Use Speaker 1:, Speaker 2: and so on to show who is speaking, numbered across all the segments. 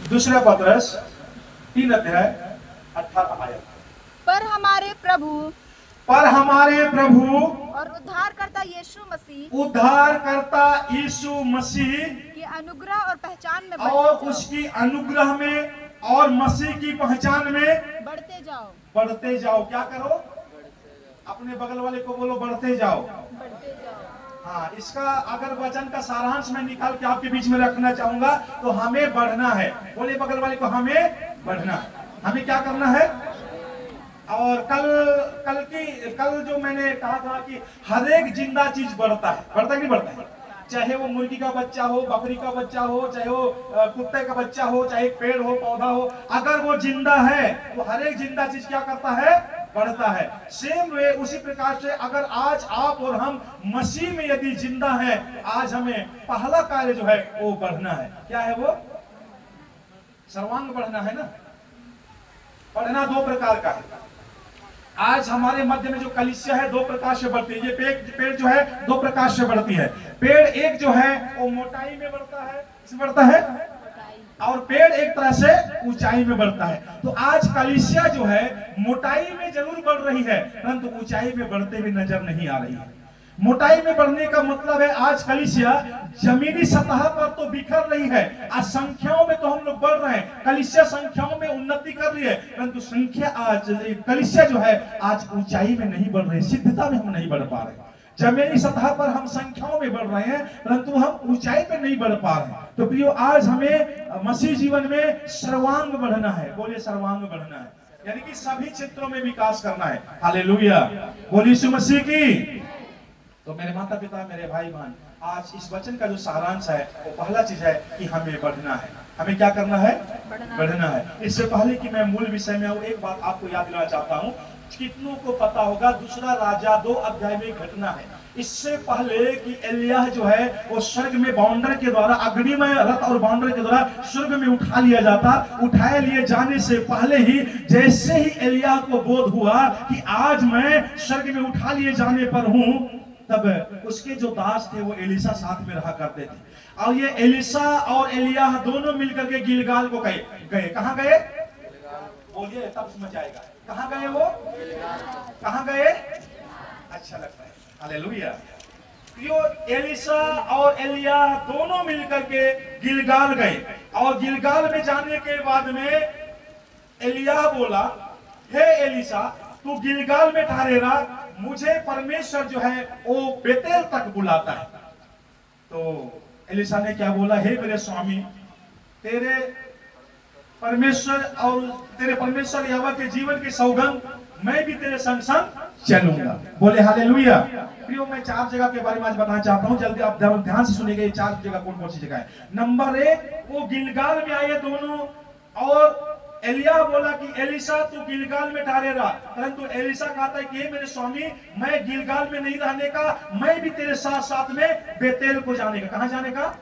Speaker 1: दूसरा पत्रस 3 अध्याय 18 आयत। पर हमारे प्रभु
Speaker 2: और उद्धारकर्ता
Speaker 1: यीशु मसीह
Speaker 2: की अनुग्रह और पहचान में
Speaker 1: और उसकी अनुग्रह में और मसीह की पहचान में बढ़ते जाओ। क्या करो? अपने बगल वाले को बोलो बढ़ते जाओ। हाँ, इसका अगर वचन का सारांश मैं निकाल के आपके बीच में रखना चाहूंगा तो हमें बढ़ना है। बोले बगल वाले को, हमें बढ़ना है। हमें क्या करना है? और कल जो मैंने कहा था कि हर एक जिंदा चीज बढ़ता है। बढ़ता है नहीं बढ़ता है? चाहे वो मुर्गी का बच्चा हो, बकरी का बच्चा हो, चाहे वो कुत्ते का बच्चा हो, चाहे पेड़ हो, पौधा हो, अगर वो जिंदा है तो हर एक जिंदा चीज क्या करता है? बढ़ता है। सेम वे उसी प्रकार से अगर आज आप और हम मसीह में यदि जिंदा है, आज हमें पहला कार्य जो है वो बढ़ना है। क्या है वो? सर्वांग बढ़ना है ना। बढ़ना 2 प्रकार का है। आज हमारे मध्य में जो कलीसिया है 2 प्रकार से बढ़ती है। ये पेड़ जो है 2 प्रकार से बढ़ती है। पेड़ एक जो है वो मोटाई में बढ़ता है, किसमें बढ़ता है? और पेड़ एक तरह से ऊंचाई में बढ़ता है। तो आज कलीसिया जो है मोटाई में जरूर बढ़ रही है, परंतु ऊंचाई में बढ़ते हुए नजर नहीं आ रही है। मोटाई में बढ़ने का मतलब है आज कलीसिया जमीनी सतह पर तो बिखर रही है। आज संख्याओं में तो हम लोग बढ़ रहे हैं, कलीसिया संख्याओं में उन्नति कर रही है, परंतु संख्या आज कलीसिया जो है आज ऊंचाई में नहीं बढ़ रही, सिद्धता में हम नहीं बढ़ पा रहे। जमीनी सतह पर हम संख्याओं में बढ़ रहे हैं, परंतु हम ऊंचाई पे नहीं बढ़ पा रहे हैं। तो प्रियो, आज हमें मसीह जीवन में सर्वांग बढ़ना है। बोलिए सर्वांग बढ़ना है, यानी कि सभी क्षेत्रों में विकास करना है। हालेलुया, बोलिए यीशु मसीह की। तो मेरे माता पिता, मेरे भाई बहन, आज इस वचन का जो सारांश है वो पहला चीज है कि हमें बढ़ना है। हमें क्या करना है? बढ़ना है। इससे पहले कि मैं मूल विषय में आऊं, एक बात आपको याद दिलाना चाहता हूं। कितनों को पता होगा, 2 राजा 2 अध्याय में घटना है। इससे पहले कि एलिय्याह जो है वो स्वर्ग में बाउंडर के द्वारा, अग्निमय रथ और बाउंडर के द्वारा स्वर्ग में उठा लिया जाता, उठाए लिए जाने से पहले ही जैसे ही एलिय्याह को बोध हुआ कि आज मैं स्वर्ग में उठा लिए जाने पर हूं, तब उसके जो दास थे वो एलिशा साथ में रहा करते थे। और ये एलिशा और एलिय्याह दोनों मिलकर के गिलगाल को गए। कहां गए? बोलिए तब समझ आएगा। कहां गए वो? कहां गए? अच्छा लगता है। हालेलुया। एलिशा और एलिय्याह दोनों मिलकर के गिलगाल गए। और गिलगाल में जाने के बाद में एलिय्याह बोला, हे एलिशा, तू गिलगाल में ठहरे रहा, मुझे परमेश्वर जो है वो बेतेल तक बुलाता है। तो एलिशा ने क्या बोला? हे मेरे स्वामी, तेरे परमेश्वर यहोवा के जीवन की सौगंध, मैं भी तेरे संग संग चलूंगा। बोले हालेलुया। प्रियो, मैं 4 जगह के बारे में आज बताना चाहता हूं, जल्दी आप ध्यान से सुनिएगा। ये 4 जगह कौन कौन सी जगह है? नंबर 1, वो गिलगाल में आए दोनों, और एलिय्याह बोला कि एलिशा तू गिलगाल में ठहरे रहा, परंतु एलिशा कहता है कि मेरे स्वामी, मैं गिलगाल में नहीं रहने का, मैं भी तेरे साथ साथ में बेतेल को जाने का। कहां जाने का?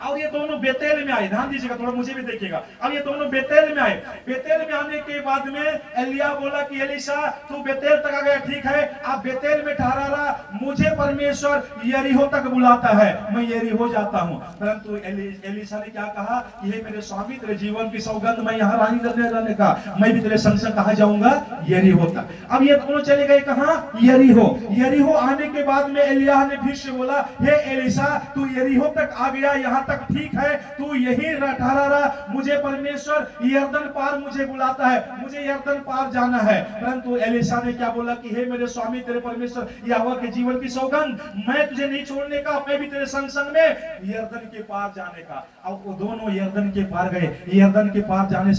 Speaker 1: और ये दोनों बेतेल में आए। ध्यान दीजिएगा, थोड़ा मुझे भी देखिएगा। अब ये दोनों बेतेल में आए। बेतेल में आने के बाद में एलिय्याह बोला कि एलिशा तू बेतेल तक आ गया, ठीक है, आप बेतेल में ठहरा रहा, मुझे परमेश्वर यरीहो तक बुलाता है, मैं यरीहो जाता हूं। परंतु एलिशा ने क्या कहा कि हे मेरे स्वामी, तेरे जीवन की सौगंध, मैं यहाँ रहने का, मैं भी तेरे संग संग कहां जाऊंगा? यरीहो तक। अब ये दोनों चले गए कहां? यरीहो। यरीहो आने के बाद में एलिय्याह ने फिर से बोला, हे एलिशा, तू यरीहो तक आ गया, यहां तक ठीक है, तू यही ठहरा रहा, मुझे परमेश्वर यरदन पार मुझे बुलाता है, मुझे यरदन पार जाना है। परंतु एलिशा ने क्या बोला कि हे मेरे स्वामी, तेरे परमेश्वर यहोवा के जीवन की सौगंध, मैं तुझे नहीं छोड़ने का, मैं भी तेरे संग संग में यरदन के पार जाने का। अब वो दोनों यरदन के पार गए। यरदन के पार जाने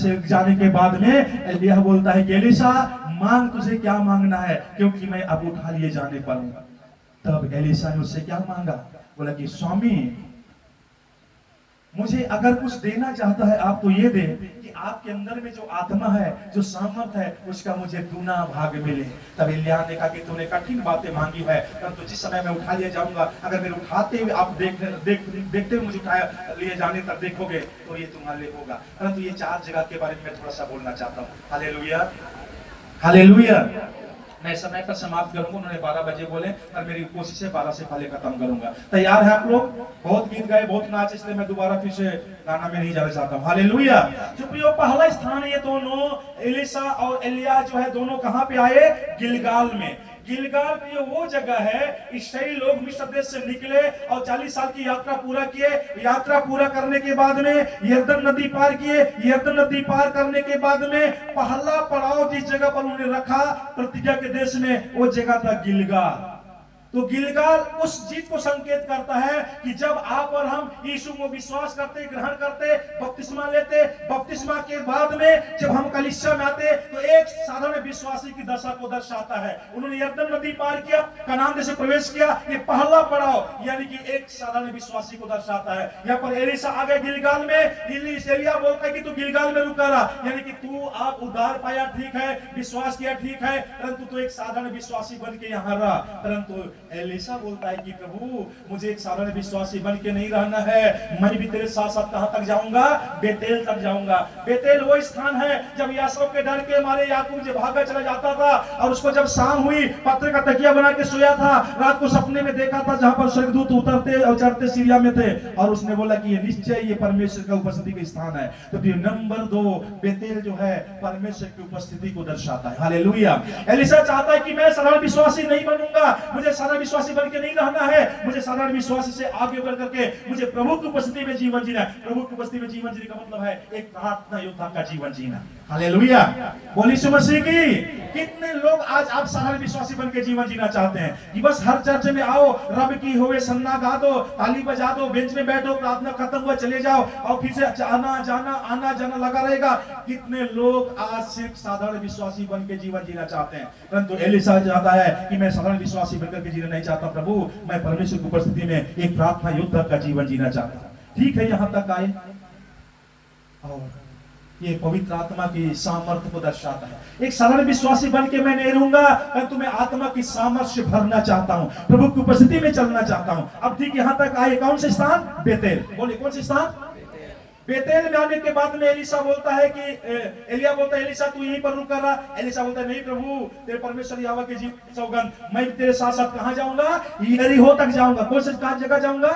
Speaker 1: के बाद में एलिय्याह बोलता है कि एलिशा, मांग, तुझे क्या मांगना है, क्योंकि मैं अब उठा लिए जाने पर हूं। तब एलिशा ने उससे क्या मांगा? बोला कि स्वामी, मुझे अगर कुछ देना चाहता है आप तो ये दे कि आपके अंदर में जो आत्मा है, जो सामर्थ है, उसका मुझे दूना भाग मिले। तब एलिय्याह ने कहा कि तूने कठिन बातें मांगी है, परंतु जिस समय मैं उठा लिया जाऊंगा, अगर मेरे उठाते हुए आप देखते हुए मुझे उठाया लिए जाने तक देखोगे तो ये तुम्हारे लिए होगा। परंतु ये 4 जगह के बारे में मैं थोड़ा सा बोलना चाहता हूँ। Hallelujah, hallelujah. मैं समय पर समाप्त करूंगा। उन्होंने 12 बजे बोले और मेरी कोशिश है 12 से पहले खत्म करूंगा। तैयार है आप लोग? बहुत गीत गाए, बहुत नाच, इसलिए मैं दोबारा फिर से गाना में नहीं जाना चाहता हूँ। हालेलुया। जो प्रियो पहला स्थान ये दोनों एलिसा और एलिया जो है दोनों कहां पे आए? गिलगाल में। गिलगाल ये वो जगह है, इस्राएली लोग मिस्र देश से निकले और 40 साल की यात्रा पूरा किए। यात्रा पूरा करने के बाद में यरदन नदी पार किए। यरदन नदी पार करने के बाद में पहला पड़ाव जिस जगह पर उन्होंने रखा प्रतिज्ञा के देश में, वो जगह था गिलगाल। तो गिलगाल उस चीज को संकेत करता है कि जब आप और हम यीशु को विश्वास करते, ग्रहण करते, बपतिस्मा लेते, बपतिस्मा के बाद में जब हम कलीसिया में आते तो एक साधारण विश्वासी की दशा को दर्शाता है। उन्होंने यरदन नदी पार किया, कनान देश में प्रवेश किया, ये पहला पड़ाव यानी कि एक साधारण विश्वासी को दर्शाता है। यहाँ पर एलिसा आ गए गिलगाल में। एलिया बोलता है कि तू गिलगाल में रुका रहा, यानी कि तू आप उद्धार पाया ठीक है, विश्वास किया ठीक है, परंतु तू एक साधारण विश्वासी बन के यहाँ रहा। परंतु एलिसा बोलता है कि प्रभु मुझे एक साधारण विश्वासी बन के नहीं रहना है, मैं भी तेरे साथ साथ कहां तक जाऊंगा? बेतेल तक जाऊंगा। बेतेल वो स्थान है जब याकूब के डर के मारे याकूब जो भागा चला जाता था और उसको जब शाम हुई पत्थर का तकिया बना के सोया था, रात को सपने में देखा था जहां पर स्वर्गदूत उतरते और चढ़ते सीरिया में थे, और उसने बोला कि ये निश्चय ये परमेश्वर का उपस्थिति का स्थान है। तो नंबर 2 बेतेल जो है परमेश्वर की उपस्थिति को दर्शाता है। हालेलुया। एलिसा चाहता है कि मैं साधारण विश्वासी नहीं बनूंगा, मुझे साधारण विश्वासी बन के नहीं रहना है, मुझे साधारण विश्वासी से आगे बढ़ करके मुझे प्रभु की उपस्थिति में जीवन जीना है। प्रभु की उपस्थिति में जीवन जीने का मतलब है एक प्रार्थना योद्धा का जीवन जीना। हालेलुया। बोलिए यीशु मसीह की। कितने लोग आज आप साधारण विश्वासी बन के जीवन जीना चाहते हैं कि बस हर चर्च में आओ, रब की होवे सन्ना गा दो, ताली बजा दो, बेंच में बैठो, प्रार्थना खत्म हुआ चले जाओ और फिर से आना जाना लगा रहेगा। कितने लोग आज सिर्फ साधारण विश्वासी बन के जीवन जीना चाहते हैं, परंतु एलिसा चाहता है कि मैं साधारण विश्वासी बनकर के जीना नहीं चाहता प्रभु, मैं परमेश्वर की उपस्थिति में एक प्रार्थना योद्धा का जीवन जीना चाहता हूं। ठीक है, यहां तक आए और ये पवित्र आत्मा की सामर्थ्य को दर्शाता है। एक साधारण विश्वासी बन के मैं नहीं रहूंगा, परंतु मैं आत्मा की सामर्थ्य भरना चाहता हूं, प्रभु की उपस्थिति में चलना चाहता हूं। अब ठीक यहां तक आए, कौन से स्थान? बेतेल। बोलिए कौन से स्थान? बेतेल में आने के बाद में एलिसा बोलता है कि एलिया बोलता है एलिसा तू यहीं पर रुका रहा। एलिसा बोलता है नहीं प्रभु, तेरे परमेश्वर यहोवा के जीवन की सौगंध, मैं तेरे साथ साथ कहां जाऊंगा? यरीहो तक जाऊंगा। कौन सी जगह जाऊंगा?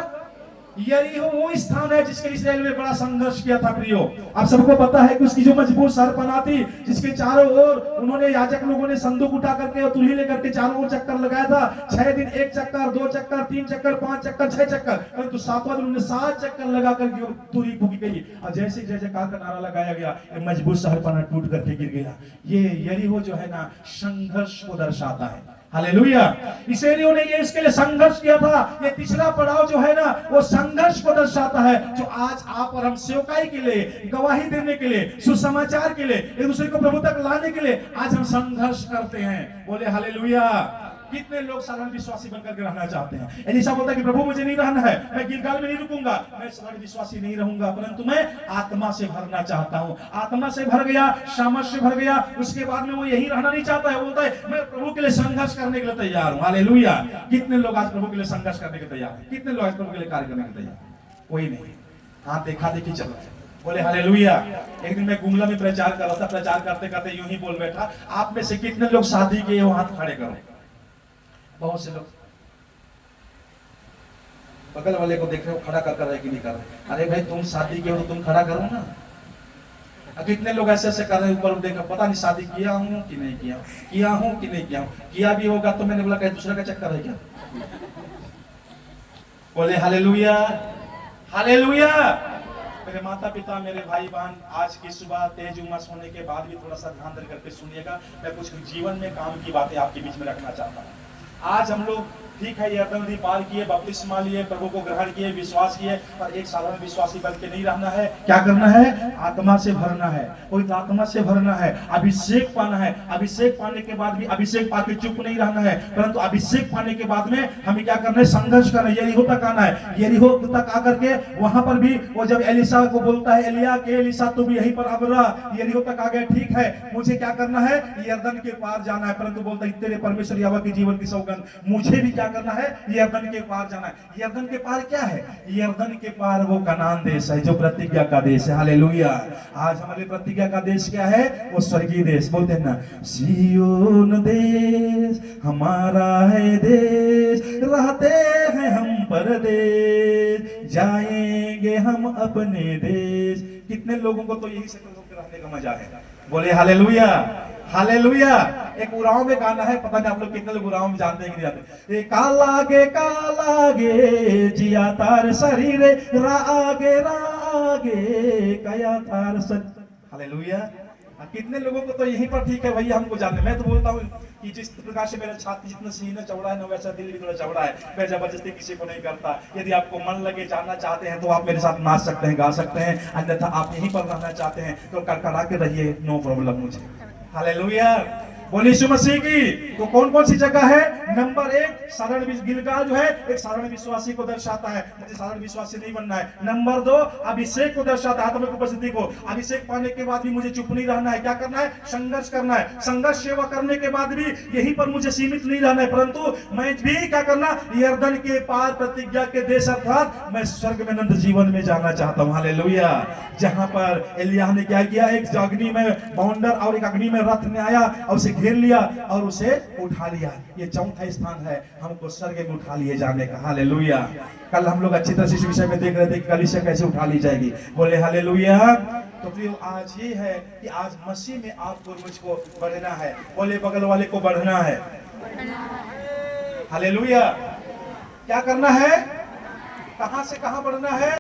Speaker 1: यरीहो वो स्थान है जिसके लिए इस्राएल ने बड़ा संघर्ष किया था। प्रियो, आप सबको पता है कि उसकी जो मजबूत सरपना थी, जिसके चारों ओर उन्होंने याजक लोगों ने संदूक उठा करके और तुल्ही लेकर के चारों ओर चक्कर लगाया था। 6 दिन 1 चक्कर, 2 चक्कर, 3 चक्कर, 5 चक्कर, 6 चक्कर, परंतु 7वां दिन उन्होंने 7 चक्कर लगा करके तुल्ही फूकी गई और जैसे जैसे कार का नारा लगाया गया, मजबूत सरपना टूट करके गिर गया। ये यरीहो जो है ना, संघर्ष को दर्शाता है। हालेलुया। इसलिए ने ये इसके लिए संघर्ष किया था। ये तीसरा पड़ाव जो है ना, वो संघर्ष को दर्शाता है, जो आज आप और हम सेवकाई के लिए, गवाही देने के लिए, सुसमाचार के लिए, एक दूसरे को प्रभु तक लाने के लिए आज हम संघर्ष करते हैं। बोले हालेलुया। कितने लोग साधारण विश्वासी बनकर के रहना चाहते हैं? एलिसा बोलता है कि प्रभु मुझे नहीं रहना है, मैं गिलगाल में नहीं रुकूंगा, मैं साधारण विश्वासी नहीं रहूंगा, परंतु मैं आत्मा से भरना चाहता हूं। आत्मा से भर गया, सामर्थ्य से भर गया, उसके बाद में वो यही रहना नहीं चाहता है। वो बोलता है मैं प्रभु के लिए संघर्ष करने के लिए तैयार हूं। हालेलुया। कितने लोग आज प्रभु के लिए संघर्ष करने के तैयार हैं? कितने लोग आज प्रभु के लिए कार्य करने के तैयार हैं? कोई नहीं। हाथ देखा देखी चल रहा है। बोले हालेलुया। एक दिन मैं गुमला में प्रचार कर रहा था, प्रचार करते करते यूं ही बोल बैठा, आप में से कितने लोग शादी के हो? हाथ खड़े करो। बहुत से लोग बगल वाले को देख रहे हो खड़ा कर रहे कि नहीं कर रहे। अरे भाई तुम शादी के हो तो तुम खड़ा करो ना। कितने लोग ऐसे ऐसे कर रहे हैं, ऊपर देखा पता नहीं शादी किया हूं कि नहीं किया, किया हूं कि नहीं किया, किया भी होगा तो मैंने बोला कहीं दूसरा का चक्कर है क्या? बोले हालेलुया। हालेलुया। मेरे माता पिता, मेरे भाई बहन, आज की सुबह तेज उमस होने के बाद भी थोड़ा सा ध्यान दे करके सुनिएगा। मैं कुछ जीवन में काम की बातें आपके बीच में रखना चाहता हूँ। आज हम लोग ठीक है यरदन नदी पार किए, बपतिस्मा लिए, प्रभु को ग्रहण किए, विश्वास किए, पर एक साधारण विश्वासी बन के नहीं रहना है। क्या करना है? आत्मा से भरना है। कोई तो आत्मा से भरना है, अभिषेक पाना है। अभिषेक पाने के बाद भी अभिषेक पाके चुप नहीं रहना है, परंतु अभिषेक पाने के बाद में हमें क्या करना है? संघर्ष करना है। यरीहो तक आना है। यरीहो तक आकर के वहां पर भी वो जब एलिसा को बोलता है एलिया के एलिसा तू भी यहीं पर अब रहा। यरीहो तक आ गए, ठीक है, मुझे क्या करना है? यरदन के पार जाना है, परंतु बोलता है तेरे परमेश्वर यहोवा के जीवन की सौगंध, मुझे भी क्या करना है, यरदन के पार जाना है। यरदन के पार क्या है? यरदन के पार वो कनान देश है जो प्रतिज्ञा का देश है। हालेलुया। आज हमारे प्रतिज्ञा का देश क्या है? वो स्वर्गीय देश। बोलते हैं ना, सियोन देश हमारा है देश, रहते हैं हम परदेश, जाएंगे हम अपने देश। कितने लोगों को तो यही शक्ल होकर रहने का मजा है। बोले हालेलुया, हालेलुया। एक उराव में गाना है, पता नहीं आप लोग कितने लोग उराव में जानते हैं कि नहीं जानते। काला गे जिया तार शरीर रागे कया तार सर। हालेलुया। कितने लोगों को तो यहीं पर ठीक है भैया हमको जानते। मैं तो बोलता हूँ कि जिस प्रकार से मेरा छाती जितना सीना चौड़ा है ना, वैसा दिल भी थोड़ा चौड़ा है। मैं जबरदस्ती किसी को नहीं करता। यदि आपको मन लगे जानना चाहते हैं तो आप मेरे साथ नाच सकते हैं, गा सकते हैं, अन्यथा आप यहीं पर रहना चाहते हैं तो कड़कड़ा के रहिए, नो प्रॉब्लम मुझे। हालेलुया। बोलिए यीशु मसीह की। तो कौन कौन सी जगह है? नंबर 1 साधारण गिलगाल जो है एक साधारण विश्वासी को दर्शाता है, मुझे साधारण विश्वासी नहीं बनना है। नंबर 2 अभिषेक को दर्शाता है, आत्मिक उपस्थिति को। अभिषेक पाने के बाद भी मुझे चुप नहीं रहना है। क्या करना है? संघर्ष करना है। संघर्ष सेवा करने के बाद भी यहीं पर मुझे सीमित नहीं रहना है, परंतु मैं भी क्या करना? यरदन के पार प्रतिज्ञा के देश अर्थात मैं स्वर्ग में अनंत जीवन में जाना चाहता हूँ। हालेलुया। जहां पर एलिय्याह ने क्या किया? एक अग्नि में बाउंडर और एक अग्नि में रथ में आया और उसे घेर लिया और उसे उठा लिया। ये चौथा स्थान है हमको स्वर्ग में उठा लिए जाने का। हालेलुया। कल हम लोग अच्छी तरह से इस विषय में देख रहे थे कि कलीसिया कैसे उठा ली जाएगी। बोले हालेलुया। तो फिर आज ये है कि आज मसीह में आपको मुझको बढ़ना है। बोले बगल वाले को बढ़ना है। हालेलुया। क्या करना है? कहां से कहां बढ़ना है?